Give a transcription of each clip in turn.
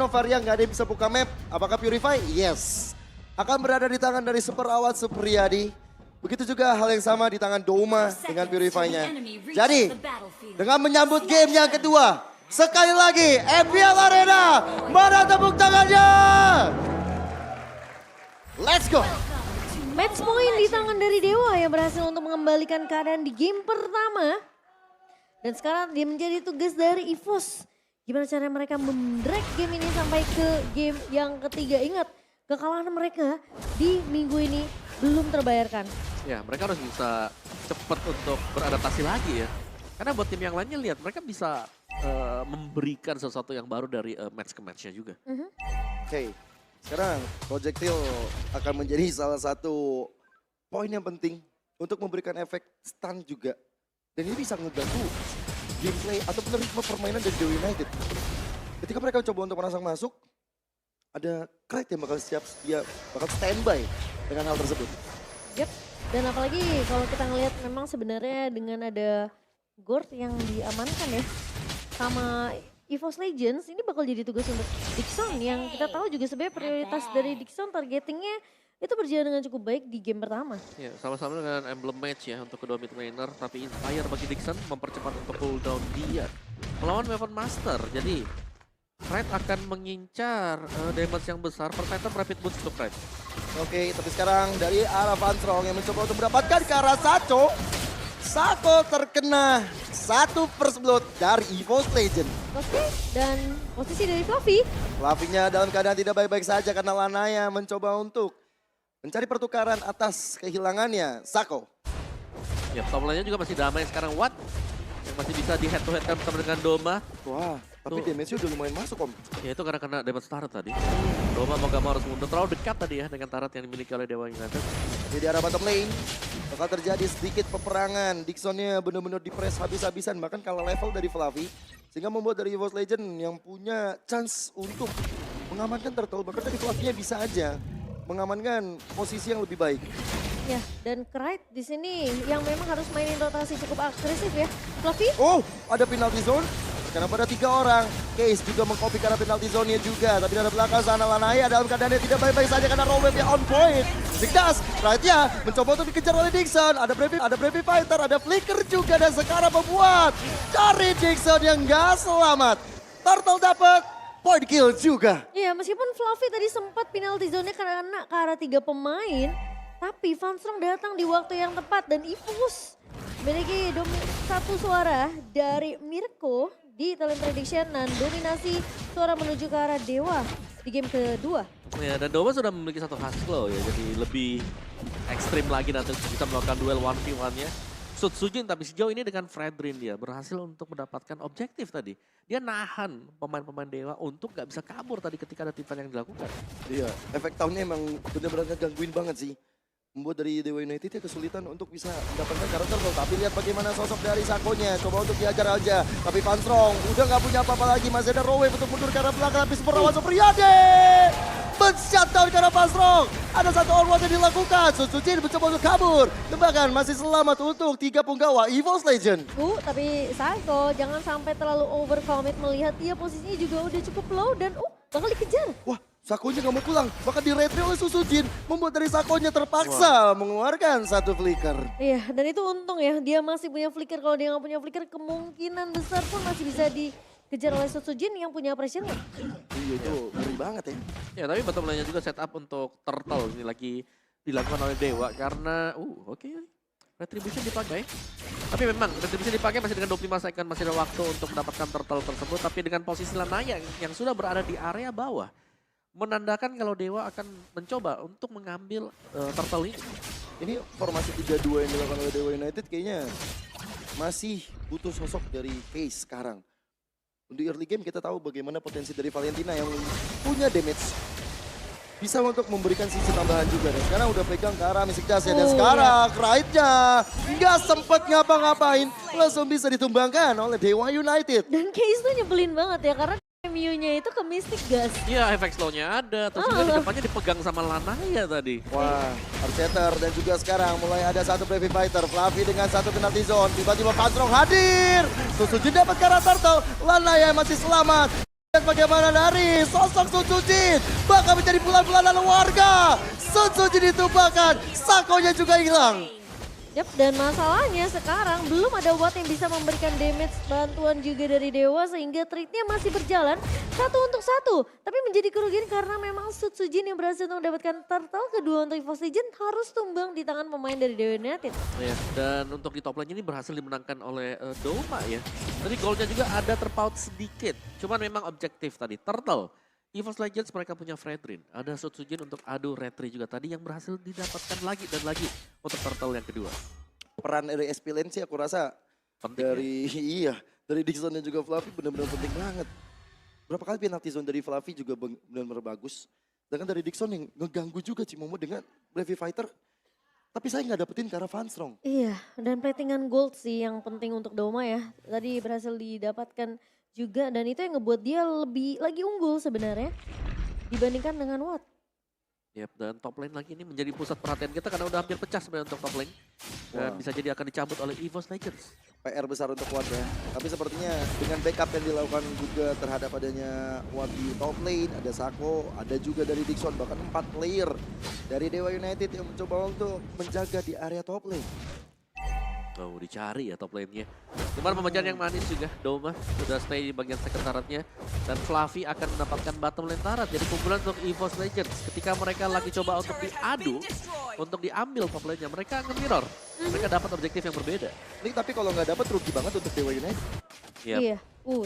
Novaria nggak ada yang bisa buka map. Apakah Purify? Yes. Akan berada di tangan dari Super Awat Supriyadi. Begitu juga hal yang sama di tangan Doma dengan Purify-nya. Jadi, dengan menyambut game yang kedua, sekali lagi MPL Arena, mana tepuk tangannya? Let's go! Match point di tangan dari Dewa yang berhasil untuk mengembalikan keadaan di game pertama. Dan sekarang dia menjadi tugas dari EVOS. Gimana cara mereka mendrag game ini sampai ke game yang ketiga. Ingat, kekalahan mereka di minggu ini belum terbayarkan. Ya, mereka harus bisa cepat untuk beradaptasi lagi ya. Karena buat tim yang lainnya lihat, mereka bisa memberikan sesuatu yang baru dari match ke matchnya juga. Oke, sekarang Projectile akan menjadi salah satu poin yang penting untuk memberikan efek stun juga. Dan ini bisa ngeganggu gameplay ataupun ritme permainan dari Dewa United. Ketika mereka coba untuk merasang masuk, ada Kraid yang bakal bakal standby dengan hal tersebut. Yep. Dan apalagi kalau kita ngelihat memang sebenarnya dengan ada Gord yang diamankan ya sama EVOS Legends, ini bakal jadi tugas untuk Dixon yang kita tahu juga sebenarnya prioritas dari Dixon targetingnya itu berjalan dengan cukup baik di game pertama. Ya, sama-sama dengan emblem match ya untuk kedua mid laner, tapi Inspire bagi Dixon mempercepat untuk cooldown dia melawan Weapon Master. Jadi Kraid akan mengincar damage yang besar per item rapid boost untuk Kraid. Oke, tapi sekarang dari arah Vanstrong yang mencoba untuk mendapatkan ke arah Saco. Sako terkena satu first blood dari EVOS Legend. Oke, dan posisi dari Fluffy. Fluffy-nya dalam keadaan tidak baik-baik saja karena Lanaya mencoba untuk mencari pertukaran atas kehilangannya Sako. Ya, top lane-nya juga masih damai sekarang. Watt yang masih bisa di head to head kan bersama dengan Doma. Wah, tapi damage-nya udah lumayan masuk Om. Ya itu karena kena damage turret tadi. Doma mau gak mau harus mundur terlalu dekat tadi ya dengan turret yang dimiliki oleh Dewa United. Jadi arah bottom lane bakal terjadi sedikit peperangan. Dixonnya benar-benar di-press habis-habisan bahkan kalah level dari Fluffy. Sehingga membuat dari EVOS Legend yang punya chance untuk mengamankan turtle. Bahkan tadi Fluffy-nya bisa aja mengamankan posisi yang lebih baik. Ya, dan Kraid di sini yang memang harus mainin rotasi cukup agresif ya. Fluffy. Oh, ada penalty zone. Karena pada 3 orang, Case juga mengcopy karena penalty zone-nya juga. Tapi dari belakang sana Lanaya dalam keadaan yang tidak baik-baik saja karena Rowwave-nya on point. Zigdas, Kraid-nya mencoba untuk dikejar oleh Dixon. Ada Brave Fighter, ada Flicker juga. Dan sekarang membuat dari Dixon yang gak selamat. Turtle dapat point kill juga. Iya, meskipun Fluffy tadi sempat penalty zone-nya karena ke arah 3 pemain. Tapi Vanstrong datang di waktu yang tepat dan EVOS memiliki satu suara dari Mirko di talent prediction dan dominasi suara menuju ke arah Dewa di game kedua. Ya, dan Doma sudah memiliki satu hustle ya, jadi lebih ekstrim lagi nanti bisa melakukan duel 1v1-nya. Sujin tapi sejauh ini dengan Fredrin dia berhasil untuk mendapatkan objektif tadi. Dia nahan pemain-pemain Dewa untuk gak bisa kabur tadi ketika ada tipan yang dilakukan. Iya, efek tahunnya emang benar-benar ngegangguin banget sih. Membuat dari Dewa United ya kesulitan untuk bisa mendapatkan karakter. Tapi lihat bagaimana sosok dari Sakonya. Coba untuk diajar aja. Tapi Vanstrong udah gak punya apa-apa lagi. Masih ada Rowwave untuk mundur ke arah belakang. Tapi Super Awat Supriyadi men-shutdown ke arah Vanstrong. Ada satu on-one yang dilakukan. Susujin mencoba untuk kabur. Bahkan masih selamat untuk 3 punggawa EVOS Legend. Tapi Sako jangan sampai terlalu overcommit melihat dia posisinya juga udah cukup low dan bakal dikejar. Wah, Sakonya gak mau pulang. Bahkan di-retry oleh Susujin. Membuat dari Sakonya terpaksa mengeluarkan satu flicker. Iya, dan itu untung ya. Dia masih punya flicker. Kalau dia nggak punya flicker, kemungkinan besar pun masih bisa dikejar oleh Susujin yang punya pressure. Iya, itu ngeri banget ya. Ya, tapi bottom lane-nya juga setup untuk turtle ini lagi dilakukan oleh Dewa karena oke. Retribution dipakai. Tapi memang Retribution dipakai masih dengan 25 second, masih ada waktu untuk mendapatkan turtle tersebut. Tapi dengan posisi Lanaya yang sudah berada di area bawah, menandakan kalau Dewa akan mencoba untuk mengambil turtle ini. Ini formasi 3-2 yang dilakukan oleh Dewa United kayaknya masih butuh sosok dari Case sekarang. Untuk early game kita tahu bagaimana potensi dari Valentina yang punya damage. Bisa untuk memberikan sisi tambahan juga. Dan sekarang udah pegang ke arah Mystic Dust ya. Dan sekarang Kraid-nya nggak sempet ngapa-ngapain. Langsung bisa ditumbangkan oleh Dewa United. Dan Case tuh nyebelin banget ya karena MU-nya itu ke Mystic Gas. Iya, efek slow-nya ada. Terus juga di depannya dipegang sama Lanaya tadi. Wah, Arseter dan juga sekarang mulai ada satu Brave Fighter. Fluffy dengan satu penalty zone. Tiba-tiba Vanstrong hadir. Susujin dapat ke arah turtle. Lanaya masih selamat. Dan bagaimana dari sosok Sun Sujin bakal menjadi bulan-bulanan warga. Sun Sujin itu bahkan sakonya juga hilang. Yap, dan masalahnya sekarang belum ada Watt yang bisa memberikan damage bantuan juga dari Dewa sehingga trade-nya masih berjalan 1-1. Tapi menjadi kerugian karena memang Sun Sujin yang berhasil untuk mendapatkan turtle kedua untuk EVOS Legends harus tumbang di tangan pemain dari Dewa United. Ya, dan untuk di top lane ini berhasil dimenangkan oleh Doma ya. Tadi golnya juga ada terpaut sedikit. Cuman memang objektif tadi, turtle. EVOS Legends mereka punya Fredrin. Ada Sun Sujin untuk adu retri juga tadi yang berhasil didapatkan lagi dan lagi untuk turtle yang kedua. Peran dari SPLN sih aku rasa Penting ya. dari Dixon dan juga Fluffy benar-benar penting banget. Berapa kali penalti zone dari Fluffy juga benar-benar bagus. Sedangkan dari Dixon yang ngeganggu juga Cimomo dengan Brave Fighter. Tapi saya nggak dapetin ke arah Van Strong. Iya, dan platingan gold sih yang penting untuk Doma ya. Tadi berhasil didapatkan juga dan itu yang ngebuat dia lebih lagi unggul sebenarnya dibandingkan dengan Watt. Yap, dan top lane lagi ini menjadi pusat perhatian kita karena udah hampir pecah sebenarnya untuk top lane. Dan Wah. bisa jadi akan dicabut oleh EVOS Legends. PR besar untuk Watt ya. Tapi sepertinya dengan backup yang dilakukan juga terhadap adanya Watt di top lane, ada Sako, ada juga dari Dixon, bahkan 4 player dari Dewa United yang mencoba untuk menjaga di area top lane. Oh, dicari ya top lane-nya. Cuman pembacaan yang manis juga, Doma sudah stay di bagian second turret-nya. Dan Fluffy akan mendapatkan bottom lane turret. Jadi pukulan untuk EVOS Legends. Ketika mereka lagi coba untuk diadu, untuk diambil top lane-nya, mereka nge-mirror. Mereka dapat objektif yang berbeda. Ini tapi kalau nggak dapat rugi banget untuk Dewa United. Yap. Iya.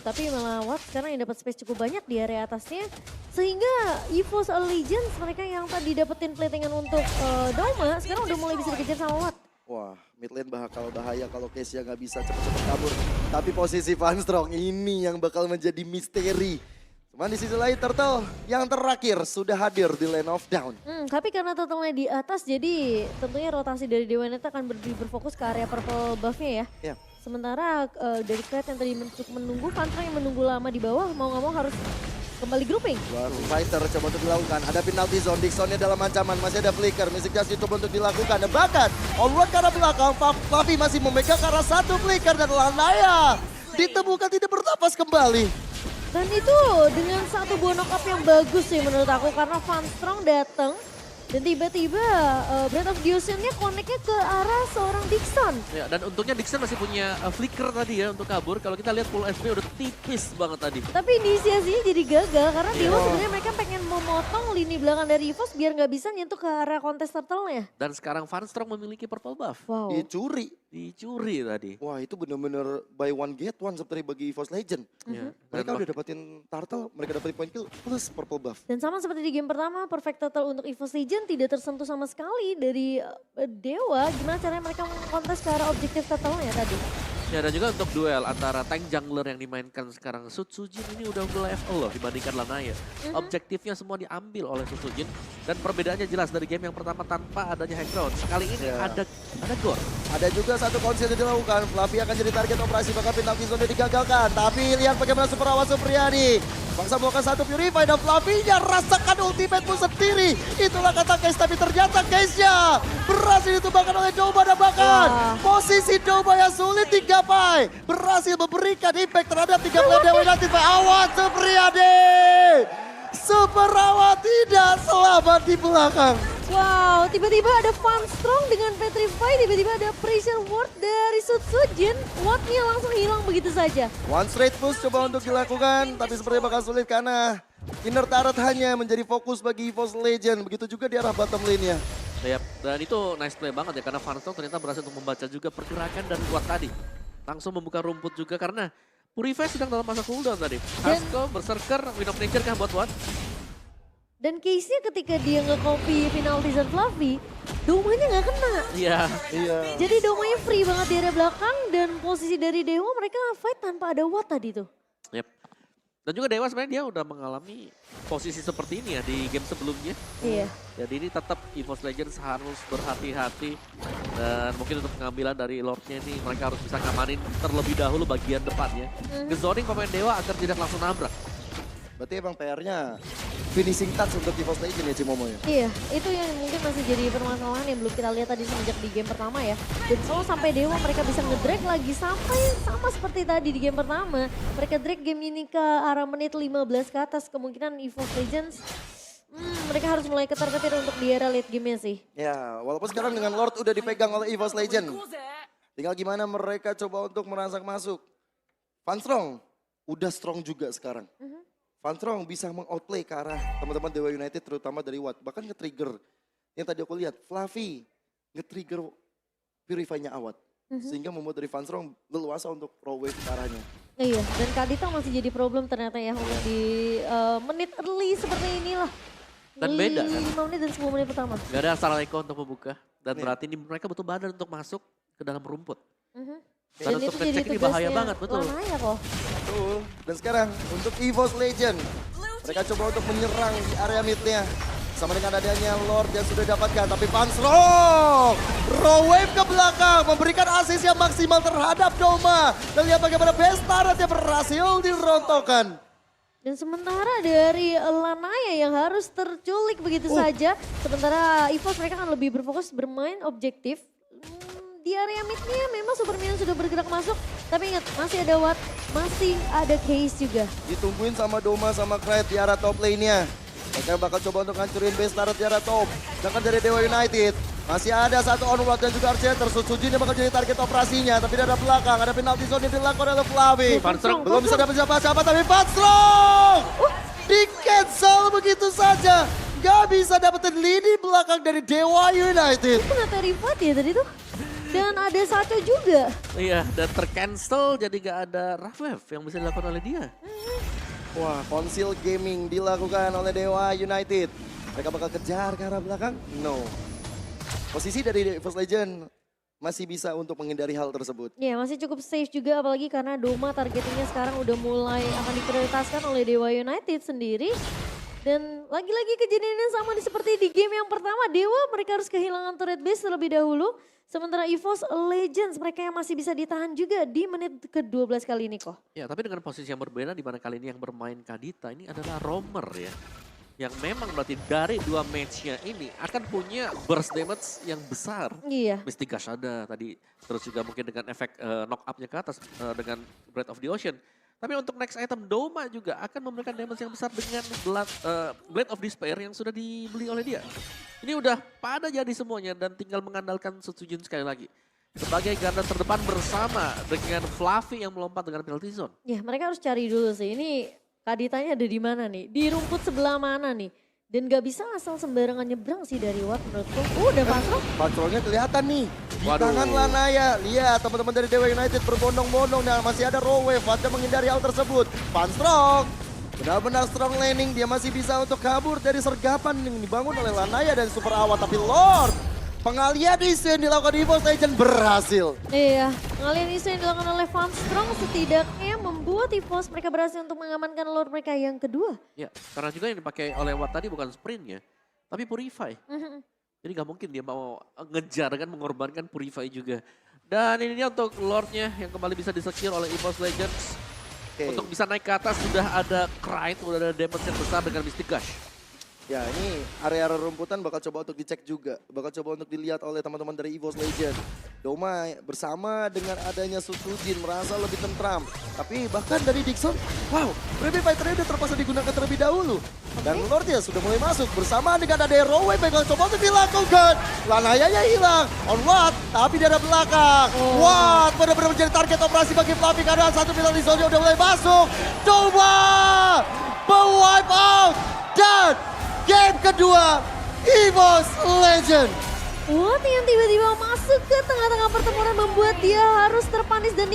Tapi malah Watt sekarang yang dapat space cukup banyak di area atasnya. Sehingga EVOS Legends mereka yang tadi dapetin platingan untuk Doma sekarang udah mulai bisa dikejar sama Watt. Wah, mid lane bakal bahaya kalau Kezia nggak bisa cepet-cepet kabur. Tapi posisi Van Strong ini yang bakal menjadi misteri. Cuman di sisi lain Turtle yang terakhir sudah hadir di lane of down. Tapi karena turtle-nya di atas jadi tentunya rotasi dari Dewa United akan berfokus ke area purple buff-nya ya. Ya. Sementara dari Kret yang tadi cukup menunggu, Van Strong yang menunggu lama di bawah mau nggak mau harus kembali grouping. Wah, fighter coba untuk dilakukan. Ada penalti zone, Dixonnya dalam ancaman. Masih ada flicker, Mystic Justice coba untuk dilakukan. Dan bahkan, onward ke arah belakang, Fluffy masih memegang ke arah satu flicker dan Lanaya ditemukan tidak bernapas kembali. Dan itu dengan satu buah knock up yang bagus sih menurut aku. Karena Van Strong datang dan tiba-tiba Breath of the Ocean-nya connect-nya ke arah seorang Dixon. Ya, dan untungnya Dixon masih punya flicker tadi ya untuk kabur. Kalau kita lihat full SP udah tipis banget tadi. Tapi inisiasinya jadi gagal karena Dewa sebenarnya mereka pengen memotong lini belakang dari EVOS biar nggak bisa nyentuh ke arah kontes turtle-nya. Dan sekarang Van Strong memiliki purple buff. Wow. Dicuri tadi. Wah, itu benar-benar buy one get one seperti bagi EVOS Legend. Ya. Mereka udah dapetin turtle, mereka dapetin point kill plus purple buff. Dan sama seperti di game pertama, perfect total untuk EVOS Legend tidak tersentuh sama sekali dari Dewa. Gimana caranya mereka mengkontes ke arah objektif totalnya tadi? Ya, dan juga untuk duel antara tank jungler yang dimainkan sekarang Sun Sujin ini udah level loh dibandingkan Lanaya. Objektifnya semua diambil oleh Sun Sujin dan perbedaannya jelas dari game yang pertama tanpa adanya high ground. Kali ini ada gore. Ada juga satu konsep yang dilakukan. Fluffy akan jadi target operasi, bahkan penalti zone digagalkan. Tapi lihat bagaimana Super Awas Supriyadi. Bangsa melakukan satu Purify dan Fluffy-nya rasakan ultimate-mu sendiri. Itulah kata Case, tapi ternyata Case-nya berhasil ditumbangkan oleh Doma dan bahkan posisi Doma yang sulit digapai. Berhasil memberikan impact terhadap 3 player Dewa United. Awas Supriyadi. Super Awas tidak selamat di belakang. Wow, tiba-tiba ada Van Strong dengan Petrify, tiba-tiba ada pressure ward dari Sun Sujin. Wardnya langsung hilang begitu saja. One straight push coba untuk dilakukan, tapi sepertinya bakal sulit karena inner turret hanya menjadi fokus bagi EVOS Legend. Begitu juga di arah bottom lane-nya. Yap, dan itu nice play banget ya karena Van Strong ternyata berhasil untuk membaca juga pergerakan dan kuat tadi. Langsung membuka rumput juga karena Purify sedang dalam masa cooldown tadi. Hasko, Berserker, Wind of Nature kah buat Watt? Dan case-nya ketika dia nge-copy penalti Zone Fluffy, Domanya nggak kena. Iya. Jadi Domanya free banget di area belakang dan posisi dari Dewa mereka fight tanpa ada Watt tadi tuh. Yep. Dan juga Dewa sebenarnya dia udah mengalami posisi seperti ini ya di game sebelumnya. Iya. Jadi ini tetap EVOS Legends harus berhati-hati. Dan mungkin untuk pengambilan dari Lordnya ini mereka harus bisa ngamanin terlebih dahulu bagian depannya. Gezoning pemain Dewa agar tidak langsung nabrak. Berarti emang PR-nya finishing touch untuk EVOS Legend ya Cimomo ya? Iya, itu yang mungkin masih jadi permasalahan yang belum kita lihat tadi semenjak di game pertama ya. Dan selalu sampai Dewa mereka bisa nge-drag lagi sampai sama seperti tadi di game pertama. Mereka drag game ini ke arah menit 15 ke atas. Kemungkinan EVOS Legends mereka harus mulai ketar-ketir untuk di era late game-nya sih. Ya, walaupun sekarang dengan Lord udah dipegang oleh EVOS Legend. Tinggal gimana mereka coba untuk merangsek masuk. Fanstrong udah strong juga sekarang. Fanstrong bisa meng-outplay ke arah teman-teman Dewa United terutama dari Watt. Bahkan nge-trigger, yang tadi aku lihat, Fluffy nge-trigger Purify-nya Awat. Sehingga membuat dari Fanstrong leluasa untuk raw wave ke arahnya. Iya, dan Kadita masih jadi problem ternyata ya untuk di menit early seperti inilah. Dan beda kan? 5 menit dan 10 menit pertama. Gak ada Assalamualaikum untuk membuka. Dan berarti ini mereka butuh badan untuk masuk ke dalam rumput. Dan untuk ngecek ini bahaya banget, betul. Lanaya kok. Betul. Dan sekarang untuk EVOS Legend. Mereka coba untuk menyerang di area mid-nya. Sama dengan adanya Lord yang sudah dapatkan. Tapi Fanstrong raw wave ke belakang. Memberikan assist yang maksimal terhadap Doma. Dan lihat bagaimana Bestaret yang berhasil dirontokkan. Dan sementara dari Lanaya yang harus terculik begitu saja. Sementara EVOS mereka akan lebih berfokus bermain objektif. Di area mid-nya memang Super Minion sudah bergerak masuk. Tapi ingat masih ada Watt, masih ada Case juga. Ditungguin sama Doma sama Krait di arah top lane-nya. Mereka bakal coba untuk ngancurin Bestaret di arah top. Sedangkan dari Dewa United masih ada satu onward dan juga Archer. Suji ini bakal jadi target operasinya. Tapi dari belakang ada penalti zone yang dilakukan oleh Flavi. Fanstrong Belum bisa dapat siapa-siapa tapi Fanstrong di cancel begitu saja. Gak bisa dapetin lini belakang dari Dewa United. Itu nggak terivat ya tadi tuh. Dan ada Sacho juga. Iya, dan tercancel jadi gak ada Raflev yang bisa dilakukan oleh dia. Wah, konsil gaming dilakukan oleh Dewa United. Mereka bakal kejar ke arah belakang? No. Posisi dari First Legend masih bisa untuk menghindari hal tersebut. Ya masih cukup safe juga apalagi karena Doma targetingnya sekarang udah mulai akan diprioritaskan oleh Dewa United sendiri. Dan lagi-lagi kejadiannya sama seperti di game yang pertama. Dewa mereka harus kehilangan turret base terlebih dahulu. Sementara EVOS Legends mereka yang masih bisa ditahan juga di menit ke-12 kali ini kok. Ya, tapi dengan posisi yang berbeda di mana kali ini yang bermain Kadita ini adalah Roamer ya. Yang memang berarti dari dua matchnya ini akan punya burst damage yang besar. Iya. Mystic Gush ada tadi, terus juga mungkin dengan efek knock up-nya ke atas dengan Breath of the Ocean. Tapi untuk next item Doma juga akan memberikan damage yang besar dengan Blade of Despair yang sudah dibeli oleh dia. Ini udah pada jadi semuanya dan tinggal mengandalkan Setsujin sekali lagi. Sebagai garda terdepan bersama dengan Fluffy yang melompat dengan penalty zone. Ya mereka harus cari dulu sih. Ini Kaditanya ada di mana nih? Di rumput sebelah mana nih? Dan gak bisa asal sembarangan nyebrang sih dari Watt menurutku. Udah Fanstrong. Fanstrongnya kelihatan nih. Di Waduh. tangan Lanaya. Lihat teman-teman dari Dewa United berbondong-bondong dan masih ada raw wave. Watt menghindari hal tersebut. Fanstrong benar-benar strong laning. Dia masih bisa untuk kabur dari sergapan yang dibangun oleh Lanaya dan Super Awat. Tapi Lord, pengalian isu yang dilakukan EVOS Legend berhasil. Iya, pengalian isu yang dilakukan oleh Fanstrong setidaknya membuat EVOS mereka berhasil untuk mengamankan Lord mereka yang kedua. Ya, karena juga yang dipakai oleh Watt tadi bukan sprintnya, tapi Purify. Jadi gak mungkin dia mau ngejar kan mengorbankan Purify juga. Dan ini dia untuk Lordnya yang kembali bisa disecure oleh EVOS Legends. Untuk bisa naik ke atas sudah ada Krait, sudah ada damage yang besar dengan Mystic Gush. Ya ini area-area rumputan bakal coba untuk dicek juga. Bakal coba untuk dilihat oleh teman-teman dari EVOS Legend. Doma bersama dengan adanya Setsujin merasa lebih tentram. Tapi bahkan dari Dixon, wow, Baby Fighter-nya udah terpaksa digunakan terlebih dahulu. Dan Lordnya sudah mulai masuk bersama dengan ada Rowway bakal coba untuk dilakukan. Lanayanya hilang, on Watt, tapi di arah belakang. Watt benar-benar menjadi target operasi bagi Fluffy karena satu penalty zone udah mulai masuk. Doma wipe out dan game kedua, EVOS Legend. Watt yang tiba-tiba masuk ke tengah-tengah pertempuran membuat dia harus terpanis dan